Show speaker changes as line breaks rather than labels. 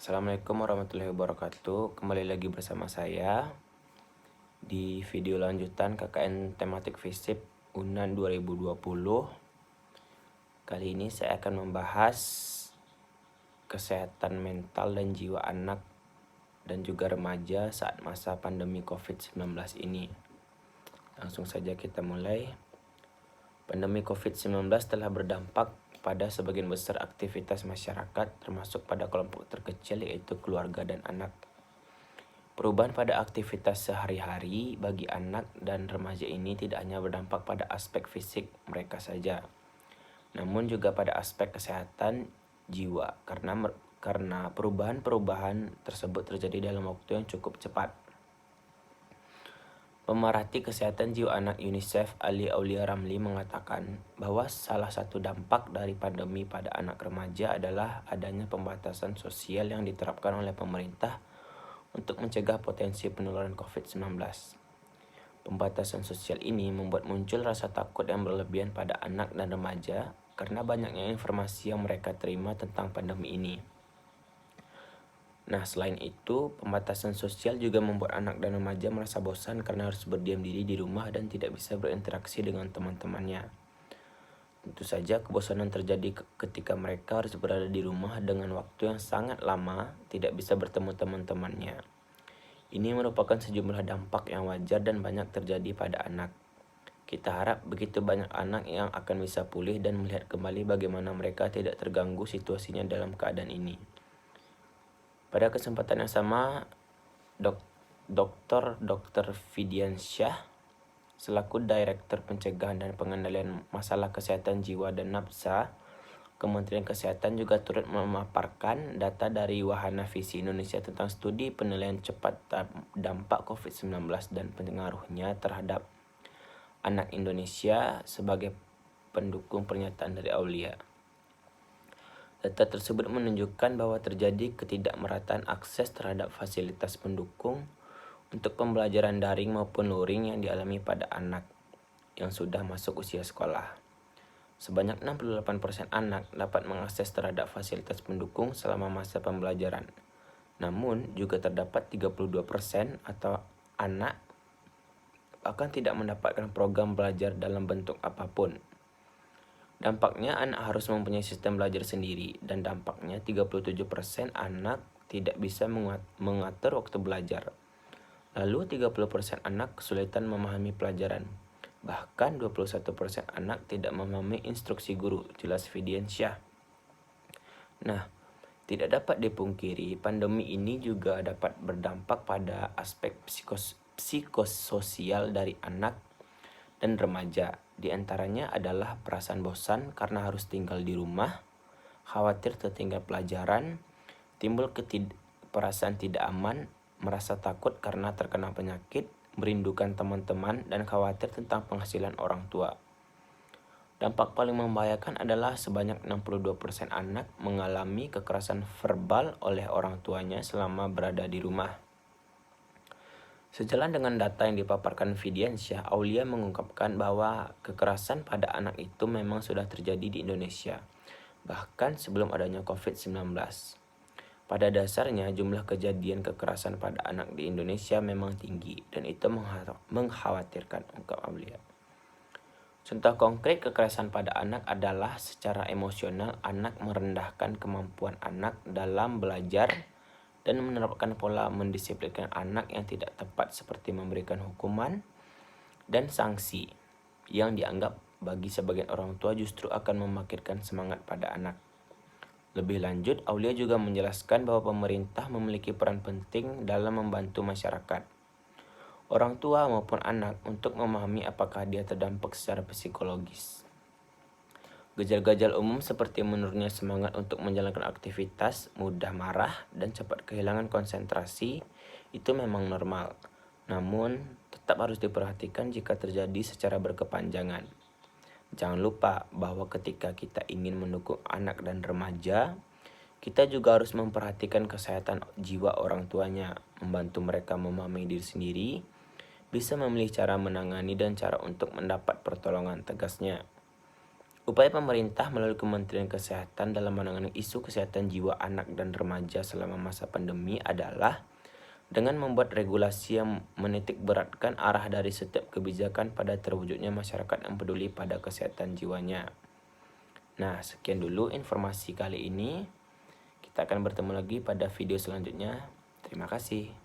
Assalamualaikum warahmatullahi wabarakatuh. Kembali lagi bersama saya di video lanjutan KKN tematik FISIP UNAN 2020. Kali ini saya akan membahas kesehatan mental dan jiwa anak dan juga remaja saat masa pandemi COVID-19 ini. Langsung saja kita mulai. Pandemi COVID-19 telah berdampak pada sebagian besar aktivitas masyarakat, termasuk pada kelompok terkecil yaitu keluarga dan anak. Perubahan pada aktivitas sehari-hari bagi anak dan remaja ini tidak hanya berdampak pada aspek fisik mereka saja, namun juga pada aspek kesehatan jiwa karena perubahan-perubahan tersebut terjadi dalam waktu yang cukup cepat. Pemerhati Kesehatan Jiwa Anak UNICEF Ali Aulia Ramli mengatakan bahwa salah satu dampak dari pandemi pada anak remaja adalah adanya pembatasan sosial yang diterapkan oleh pemerintah untuk mencegah potensi penularan COVID-19. Pembatasan sosial ini membuat muncul rasa takut yang berlebihan pada anak dan remaja karena banyaknya informasi yang mereka terima tentang pandemi ini. Nah, selain itu, pembatasan sosial juga membuat anak dan remaja merasa bosan karena harus berdiam diri di rumah dan tidak bisa berinteraksi dengan teman-temannya. Tentu saja kebosanan terjadi ketika mereka harus berada di rumah dengan waktu yang sangat lama tidak bisa bertemu teman-temannya. Ini merupakan sejumlah dampak yang wajar dan banyak terjadi pada anak. Kita harap begitu banyak anak yang akan bisa pulih dan melihat kembali bagaimana mereka tidak terganggu situasinya dalam keadaan ini. Pada kesempatan yang sama, Dr. Fidiansyah selaku Direktur Pencegahan dan Pengendalian Masalah Kesehatan Jiwa dan Nafsa Kementerian Kesehatan juga turut memaparkan data dari Wahana Visi Indonesia tentang studi penilaian cepat dampak COVID-19 dan pengaruhnya terhadap anak Indonesia sebagai pendukung pernyataan dari Aulia. Data tersebut menunjukkan bahwa terjadi ketidakmerataan akses terhadap fasilitas pendukung untuk pembelajaran daring maupun luring yang dialami pada anak yang sudah masuk usia sekolah. Sebanyak 68% anak dapat mengakses terhadap fasilitas pendukung selama masa pembelajaran. Namun, juga terdapat 32% atau anak bahkan tidak mendapatkan program belajar dalam bentuk apapun. Dampaknya anak harus mempunyai sistem belajar sendiri dan dampaknya 37% anak tidak bisa mengatur waktu belajar. Lalu 30% anak kesulitan memahami pelajaran. Bahkan 21% anak tidak memahami instruksi guru, jelas Fidiansyah. Nah, tidak dapat dipungkiri pandemi ini juga dapat berdampak pada aspek psikososial dari anak dan remaja. Di antaranya adalah perasaan bosan karena harus tinggal di rumah, khawatir tertinggal pelajaran, timbul perasaan tidak aman, merasa takut karena terkena penyakit, merindukan teman-teman, dan khawatir tentang penghasilan orang tua. Dampak paling membahayakan adalah sebanyak 62% anak mengalami kekerasan verbal oleh orang tuanya selama berada di rumah. Sejalan dengan data yang dipaparkan Fidiansyah, Aulia mengungkapkan bahwa kekerasan pada anak itu memang sudah terjadi di Indonesia, bahkan sebelum adanya COVID-19. Pada dasarnya, jumlah kejadian kekerasan pada anak di Indonesia memang tinggi, dan itu mengkhawatirkan, ungkap Aulia. Contoh konkret kekerasan pada anak adalah secara emosional anak merendahkan kemampuan anak dalam belajar dan menerapkan pola mendisiplinkan anak yang tidak tepat seperti memberikan hukuman dan sanksi yang dianggap bagi sebagian orang tua justru akan memakirkan semangat pada anak. Lebih lanjut, Aulia juga menjelaskan bahwa pemerintah memiliki peran penting dalam membantu masyarakat, orang tua maupun anak untuk memahami apakah dia terdampak secara psikologis. Gejala-gejala umum seperti menurunnya semangat untuk menjalankan aktivitas, mudah marah, dan cepat kehilangan konsentrasi itu memang normal. Namun, tetap harus diperhatikan jika terjadi secara berkepanjangan. Jangan lupa bahwa ketika kita ingin mendukung anak dan remaja, kita juga harus memperhatikan kesehatan jiwa orang tuanya, membantu mereka memahami diri sendiri, bisa memilih cara menangani dan cara untuk mendapat pertolongan, tegasnya. Upaya pemerintah melalui Kementerian Kesehatan dalam menangani isu kesehatan jiwa anak dan remaja selama masa pandemi adalah dengan membuat regulasi yang menitik beratkan arah dari setiap kebijakan pada terwujudnya masyarakat yang peduli pada kesehatan jiwanya. Nah, sekian dulu informasi kali ini. Kita akan bertemu lagi pada video selanjutnya. Terima kasih.